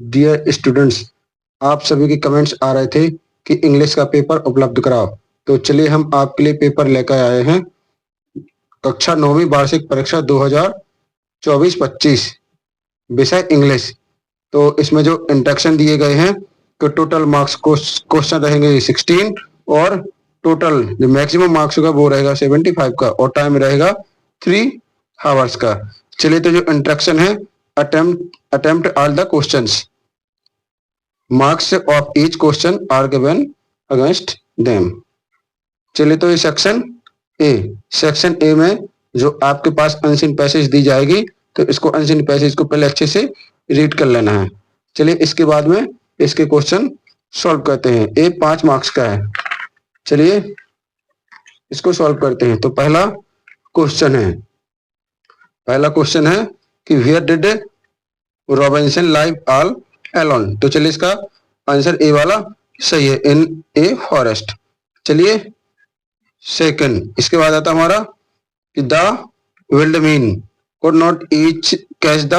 Dear students, आप सभी के कमेंट्स आ रहे थे कि इंग्लिश का पेपर उपलब्ध कराओ। तो चलिए हम आपके लिए पेपर लेकर आए हैं। कक्षा 9वीं वार्षिक परीक्षा 2024-25, विषय इंग्लिश। तो इसमें जो इंस्ट्रक्शन दिए गए हैं तो टोटल मार्क्स क्वेश्चन रहेंगे 16 और टोटल जो मैक्सिमम मार्क्स होगा वो रहेगा 75 का और टाइम रहेगा 3 आवर्स का। चलिए तो जो इंस्ट्रक्शन है, attempt all the questions, marks of each question are given against them. चलिए तो ये सेक्शन ए में जो आपके पास अनसीन पैसेज दी जाएगी तो इसको अनसीन पैसेज को पहले अच्छे से रीड कर लेना है। चलिए इसके बाद में इसके क्वेश्चन सॉल्व करते हैं। ए 5 मार्क्स का है। चलिए इसको सॉल्व करते हैं। तो पहला क्वेश्चन है कि where did Robinson live all alone. तो चलिए इसका आंसर ए वाला सही है, इन ए फॉरेस्ट। चलिए सेकंड, इसके बाद आता हमारा कि the wild men could not each catch the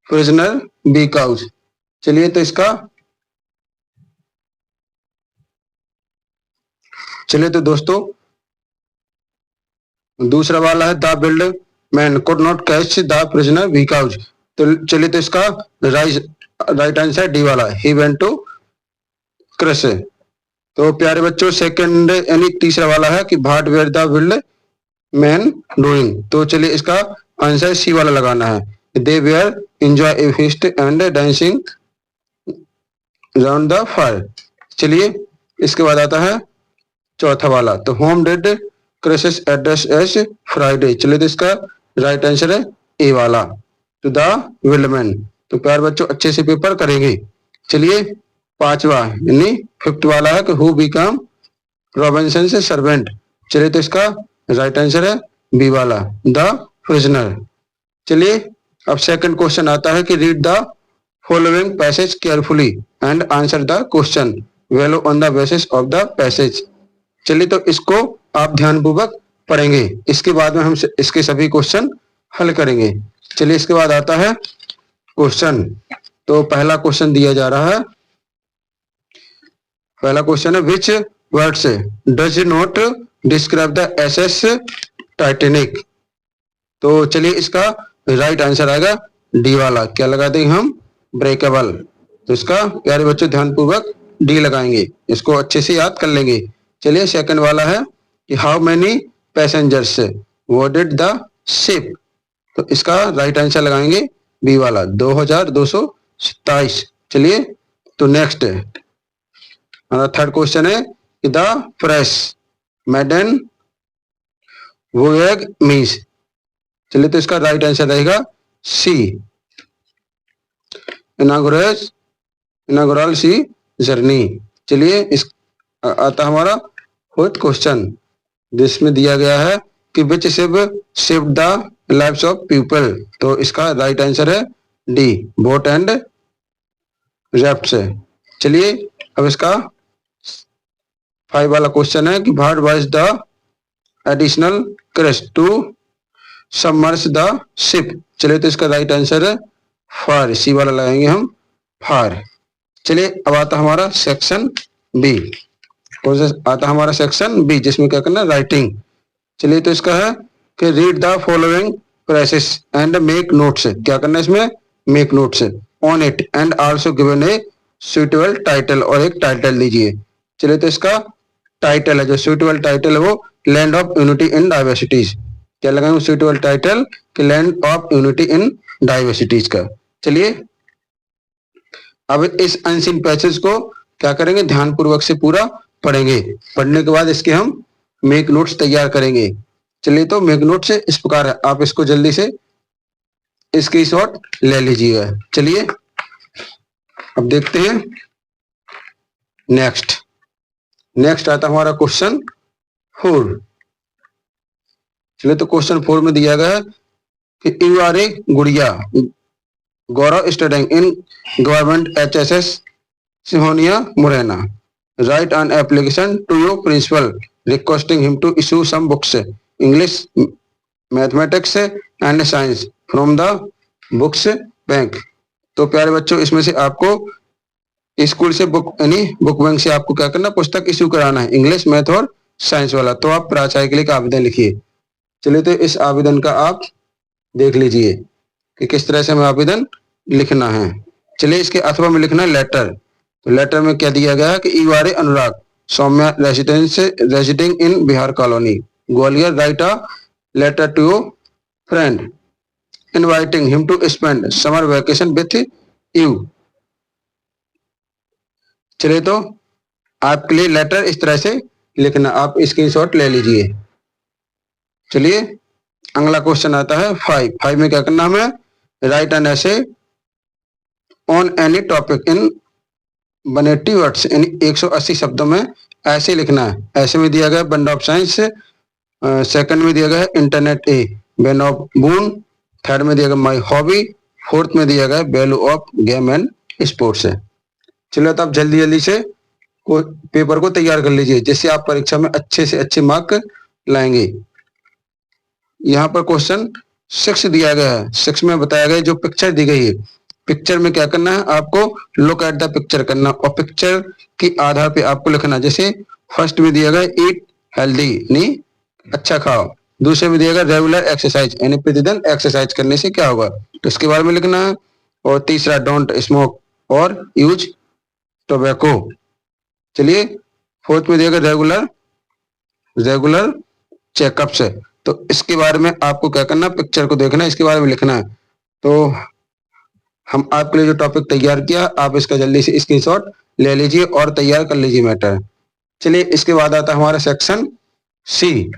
prisoner because. चलिए तो चलिए तो दोस्तों दूसरा वाला है the wild man could not catch the prisoner because. तो चलिए तो इसका राइट आंसर डी वाला, ही वेंट टू क्रश। तो प्यारे बच्चों सेकंड यानी तीसरा वाला है कि what were the wild man doing. तो चलिए इसका आंसर सी वाला लगाना है, they were enjoy a feast and dancing round the fire. चलिए इसके बाद आता है चौथा वाला, तो whom did Crusoe address as Friday. चलिए तो इसका राइट आंसर है ए वाला, टू द विल्डमैन। तो प्यारे बच्चों अच्छे से पेपर करेंगे। चलिए पांचवा यानी फिफ्थ वाला है कि हु बिकम रॉबिन्सन से सर्वेंट। चलिए तो इसका राइट आंसर है बी वाला, द प्रिजनर। चलिए अब सेकंड क्वेश्चन आता है कि read the following passage carefully and answer the question value on the basis of the passage. चलिए तो इसको आप ध्यानपूर्वक पढ़ेंगे, इसके बाद में हम इसके सभी क्वेश्चन हल करेंगे। चलिए इसके बाद आता है क्वेश्चन। तो पहला क्वेश्चन दिया जा रहा है, पहला क्वेश्चन है विच words does not describe the SS Titanic. तो चलिए इसका राइट आंसर आएगा डी वाला, क्या लगा देंगे हम, ब्रेकेबल। तो इसका प्यारे बच्चों ध्यानपूर्वक डी लगाएंगे, इसको अच्छे से याद कर लेंगे। चलिए सेकंड वाला है कि how many passengers boarded the ship. तो इसका राइट आंसर लगाएंगे बी वाला, 2227। चलिए तो नेक्स्ट हमारा थर्ड क्वेश्चन है कि द प्रेस मैडन वोयेग मीन्स। चलिए तो इसका राइट आंसर रहेगा सी, इनागुरल सी जर्नी। चलिए इस आता हमारा फोर्थ क्वेश्चन, जिसमें दिया गया है कि which ship saved the lives of people. तो इसका राइट आंसर है डी, बोट एंड राफ्ट्स। चलिए अब इसका 5 वाला क्वेश्चन है कि what was the additional crest to submerge the ship. चलिए तो इसका राइट आंसर है फार, सी वाला लगाएंगे हम, फार। चलिए अब आता हमारा सेक्शन बी, आता हमारा सेक्शन बी जिसमें क्या करना है, राइटिंग। चलिए तो इसका है कि read the following passage and make notes. क्या करना है इसमें, make notes on it and also given A suitable title, और एक टाइटल दीजिए। चलिए तो इसका टाइटल है, जो सुइटेबल टाइटल है वो land of unity in diversities. क्या लगाएंगे सुइटेबल टाइटल कि land of unity in diversities का। चलिए अब इस अनसीन पैसेज को क्या करेंगे, ध्यानपूर्वक से पूरा पढ़ेंगे। पढ़ने के बाद इसके हम मेक नोट्स तैयार करेंगे। चलिए तो मेक नोट्स इस प्रकार है, आप इसको जल्दी से स्क्रीनशॉट ले लीजिएगा। चलिए अब देखते हैं नेक्स्ट आता हमारा क्वेश्चन 4। चलिए तो क्वेश्चन 4 में दिया गया है कि you are a Gudiya Gaurav studying in government HSS Sihoniya Morena, write an application to your principal requesting him to issue some books English mathematics and science from the books bank. तो प्यारे बच्चों, इसमें से आपको स्कूल से बुक यानी बुक बैंक से आपको क्या करना, पुस्तक इश्यू कराना है, इंग्लिश, मैथ और साइंस वाला। तो आप प्राचार्य के लिए एक आवेदन लिखिए। चलिए, तो इस आवेदन का आप देख लीजिए कि किस तरह से हमें आवेदन लिखना है। चलिए, इसके अथवा में लिखना है लेटर। तो लेटर में क्या दिया गया है कि ईवारे Anurag Saumya residing in Bihar colony Gwalior write a letter to friend inviting him to spend summer vacation with you. चलिए, तो आपके लिए लेटर इस तरह से लिखना, आप स्क्रीनशॉट ले लीजिए। चलिए, अगला क्वेश्चन आता है 5 में क्या करना हमें, राइट एन ऐसे on any topic in 180 words, यानी 180 शब्दों में ऐसे लिखना है। ऐसे में दिया गया बंड ऑफ साइंस, सेकंड में दिया गया है internet A Ben of boon, third में दिया गया माई हॉबी, फोर्थ में दिया गया value of game and sports है। चलो, तो आप जल्दी जल्दी से पेपर को तैयार कर लीजिए, जिससे आप परीक्षा में अच्छे से अच्छे मार्क लाएंगे। यहाँ पर क्वेश्चन 6 दिया गया है। 6 में बताया गया जो पिक्चर दी गई है, पिक्चर में क्या करना है, आपको लुक एट द पिक्चर करना और पिक्चर के आधार पे आपको लिखना। जैसे फर्स्ट में दिया गया ईट हेल्दी, यानी अच्छा खाओ। दूसरे में दिया गया रेगुलर एक्सरसाइज, यानी प्रतिदिन एक्सरसाइज करने से क्या होगा, तो इसके बारे में लिखना है। और तीसरा डोंट स्मोक और यूज टोबैको। चलिए, फोर्थ में दिया गया रेगुलर चेकअप्स है, तो इसके बारे में आपको क्या करना, पिक्चर को देखना, इसके बारे में लिखना है। तो हम आपके लिए जो टॉपिक तैयार किया, आप इसका जल्दी से स्क्रीनशॉट ले लीजिए और तैयार कर लीजिए मैटर। चलिए, इसके बाद आता है हमारा सेक्शन सी।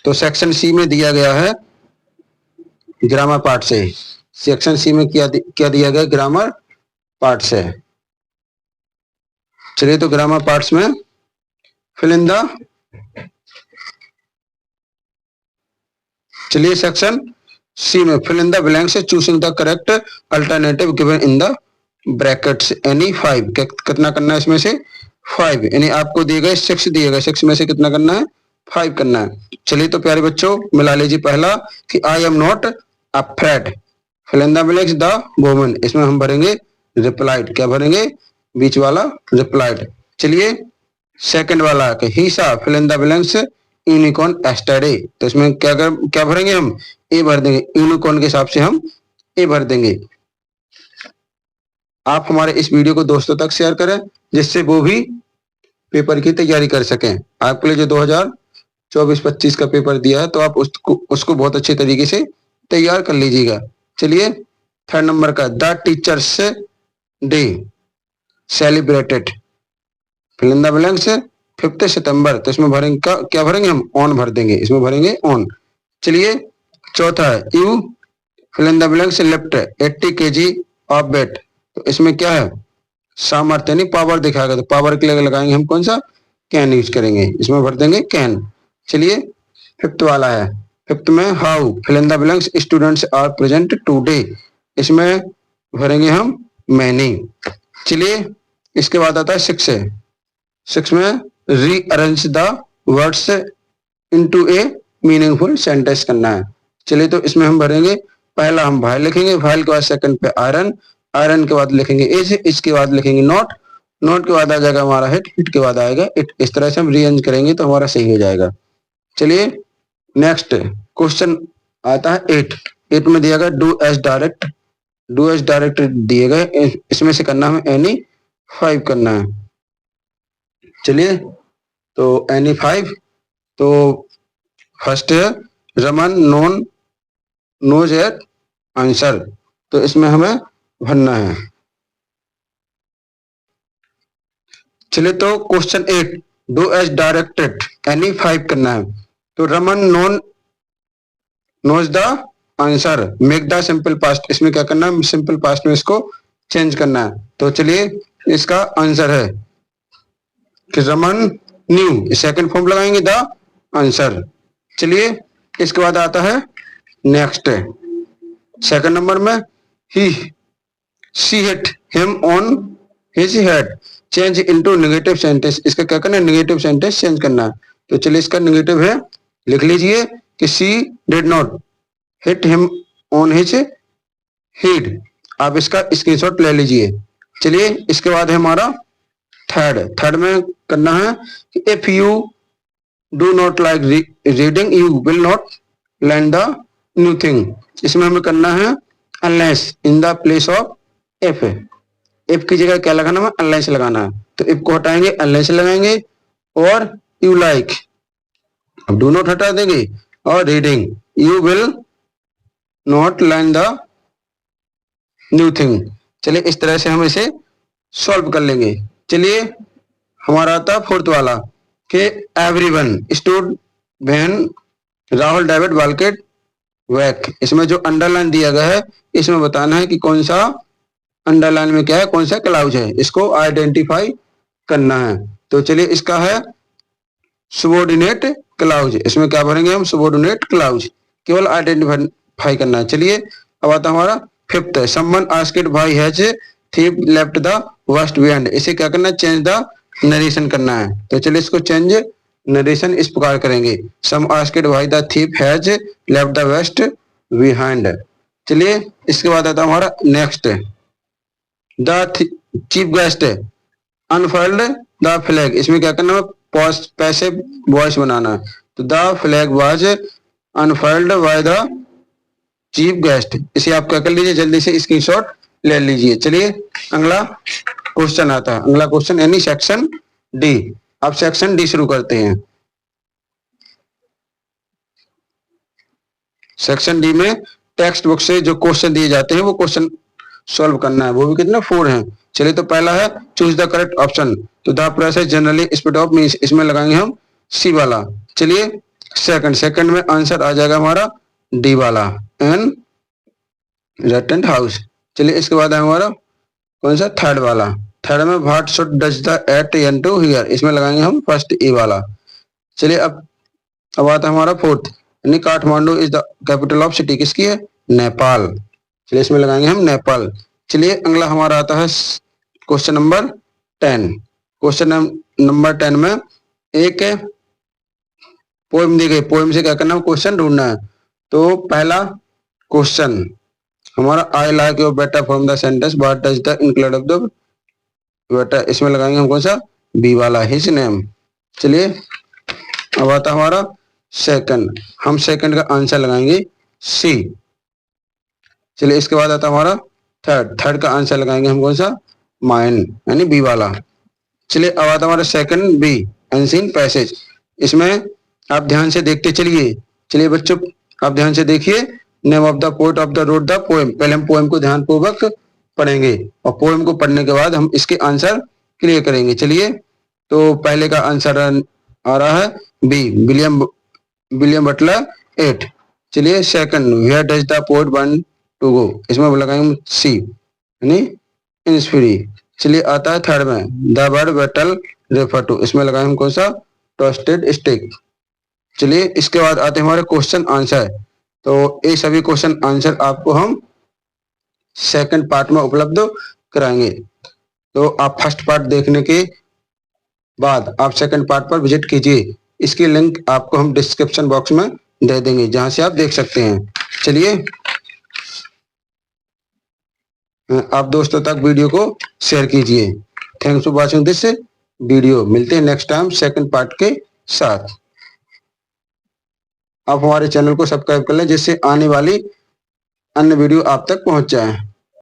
तो सेक्शन सी में दिया गया है ग्रामर पार्ट से। सेक्शन सी में क्या दिया गया, ग्रामर पार्ट से। चलिए, तो ग्रामर पार्ट्स में फिल इन द, चलिए सेक्शन सी में fill in the blanks, choosing the correct alternative given in the brackets any 5। कितना करना है इसमें से 5, यानी आपको दिए गए 6 दिए गए, 6 में से कितना करना है, 5 करना है। चलिए, तो प्यारे बच्चों मिला लीजिए। पहला कि I am not afraid, fill in the blanks the woman, इसमें हम भरेंगे रिप्लाइड, क्या भरेंगे, बीच वाला रिप्लाइड। चलिए, सेकंड वाला कि he saw fill in the blanks unicorn yesterday, तो इसमें क्या भरेंगे, हम ए भर देंगे, यूनिकॉर्न के हिसाब से हम ए भर देंगे। आप हमारे इस वीडियो को दोस्तों तक शेयर करें, जिससे वो भी पेपर की तैयारी कर सकें। आपके लिए जो 2024-25 का पेपर दिया है, तो आप उसको बहुत अच्छे तरीके से तैयार कर लीजिएगा। चलिए, थर्ड नंबर का the teachers day celebrated, fill in the blanks 5 सितंबर, तो इसमें भरेंगे क्या भरेंगे, हम ऑन भर देंगे, इसमें भरेंगे ऑन। चलिए, चौथा है you fill in the blanks lift 80 kg of weight, तो इसमें क्या है, सामर्थ्य यानी पावर दिखाएगा, तो पावर के लिए लगाएंगे हम कौन सा, कैन यूज करेंगे, इसमें भर देंगे कैन। चलिए, फिफ्थ वाला है, फिफ्थ में how fill in the blanks students are present today, इसमें भरेंगे हम मैनी। चलिए, इसके बाद आता है 6 में rearrange the words into A meaningful sentence करना है। चलिए, तो इसमें हम भरेंगे, पहला हम भाई लिखेंगे, भाई के बाद सेकंड पे आयरन, आयरन के बाद लिखेंगे इज, इसके बाद लिखेंगे नॉट, नॉट के बाद आ जाएगा हमारा हिट, हिट के बाद आएगा इट। इस तरह से हम रीअरेंज करेंगे तो हमारा सही हो जाएगा। चलिए, नेक्स्ट क्वेश्चन आता है 8 में दिया गया do as direct, do as direct दिए गए, इसमें से करना हमें एनी 5 करना है। चलिए, तो एनी 5, तो फर्स्ट है रमन नोज एट आंसर, तो इसमें हमें भरना है। चलिए, तो question 8 do as directed any 5 करना है। तो Raman knows the answer make the simple past, इसमें क्या करना है, सिंपल पास्ट में इसको चेंज करना है। तो चलिए, इसका आंसर है कि रमन न्यू, सेकंड फॉर्म लगाएंगे द आंसर। चलिए, इसके बाद आता है नेक्स्ट सेकंड नंबर में ही she hit him on his head change into negative sentence, इसका क्या करना है, नेगेटिव सेंटेंस चेंज करना है। तो चलिए, इसका नेगेटिव है, लिख लीजिए कि she did not hit him on his head, आप इसका स्क्रीनशॉट ले लीजिए। चलिए इसके बाद है हमारा थर्ड में करना है कि if you do not like reading you will not learn the new thing. इसमें हमें करना है unless in the place of if. If की जगह क्या लगाना है, अनलेस लगाना है। तो इफ को हटाएंगे, अनलेस लगाएंगे, और यू लाइक, अब डू नॉट हटा देंगे, और reading you will not learn the new thing. चलिए इस तरह से हम इसे सॉल्व कर लेंगे। चलिए हमारा आता फोर्थ वाला कि everyone stood when Rahul David walked back. इसमें जो अंडरलाइन दिया गया है, इसमें बताना है कि कौन सा अंडरलाइन में क्या है, कौन सा क्लाउज है, इसको आइडेंटिफाई करना है। तो चलिए इसका है सबऑर्डिनेट क्लाउज। इसमें क्या भरेंगे हम, सबऑर्डिनेट क्लाउज, केवल आइडेंटिफाई करना है। चलिए अब आता हमारा fifth, someone asked why has thief left the waste behind. इसे क्या करना है, चेंज द नरेशन करना है। तो चलिए इसको चेंज नरेशन इस प्रकार करेंगे, Sam asked why the thief has left the waste behind. चलिए इसके बाद आता हमारा next, the chief guest unfurled the flag. इसमें क्या करना है, पैसिव वॉइस बनाना है। तो the flag was unfurled by the chief guest. इसे आप क्या कर लीजिए, जल्दी से स्क्रीनशॉट ले लीजिए। चलिए अगला क्वेश्चन आता है, अगला क्वेश्चन यानी सेक्शन डी। अब सेक्शन डी शुरू करते हैं। सेक्शन डी में टेक्स्ट बुक से जो क्वेश्चन दिए जाते हैं वो क्वेश्चन सॉल्व करना है, वो भी कितने 4 हैं। चलिए तो पहला है चूज द करेक्ट ऑप्शन। तो the process generally speed of means, इसमें लगाएंगे हम सी वाला। चलिए सेकंड में आंसर आ जाएगा हमारा डी वाला, एन रेटेंट हाउस। चलिए इसके बाद है हमारा कौन सा, थर्ड वाला। थर्ड में what should does the eight an to here, इसमें लगाएंगे हम फर्स्ट ए वाला। चलिए अब आता है हमारा फोर्थ, यानी Kathmandu is the capital of city, किसकी है, नेपाल। चलिए इसमें लगाएंगे हम नेपाल। चलिए अगला हमारा आता है क्वेश्चन नंबर 10। क्वेश्चन नंबर 10 में एक पोएम दी गई, पोएम से क्या करना है, क्वेश्चन ढूंढना है। तो पहला क्वेश्चन हमारा आई लाइक योर बेटा from the sentence what does the include of the बेटा, इसमें लगाएंगे हम कौन सा, बी वाला, हिज नेम। चलिए अब आता हमारा सेकंड, हम सेकंड का आंसर लगाएंगे सी। चलिए इसके बाद आता हमारा थर्ड का आंसर लगाएंगे हम कौन सा, माइन, यानी बी वाला। चलिए अब आता हमारा सेकंड बी, अनसीन पैसेज। इसमें आप ध्यान से देखते चलिए। चलिए बच्चों आप ध्यान से देखिए, name of the poet of the road the poem. पहले हम पोएम को ध्यानपूर्वक पढ़ेंगे और पोएम को पढ़ने के बाद हम इसके आंसर क्लियर करेंगे। चलिए तो पहले का आंसर आ रहा है बी, विलियम बटलर 8। चलिए second, where does the poet want to go, इसमें लगाएंगे सी, यानी इंस्पिरी। चलिए आता है थर्ड में, the word battle refer to, इसमें लगाएंगे हम कौन सा, टोस्टेड स्टिक। चलिए इसके बाद आते हैं हमारे क्वेश्चन आंसर। तो ये सभी क्वेश्चन आंसर आपको हम सेकंड पार्ट में उपलब्ध कराएंगे। तो आप फर्स्ट पार्ट देखने के बाद आप सेकंड पार्ट पर विजिट कीजिए। इसकी लिंक आपको हम डिस्क्रिप्शन बॉक्स में दे देंगे, जहां से आप देख सकते हैं। चलिए आप दोस्तों तक वीडियो को शेयर कीजिए। Thanks for watching this video. मिलते हैं नेक्स्ट टाइम सेकंड पार्ट के साथ। आप हमारे चैनल को सब्सक्राइब कर लें, जिससे आने वाली अन्य वीडियो आप तक पहुंच जाए।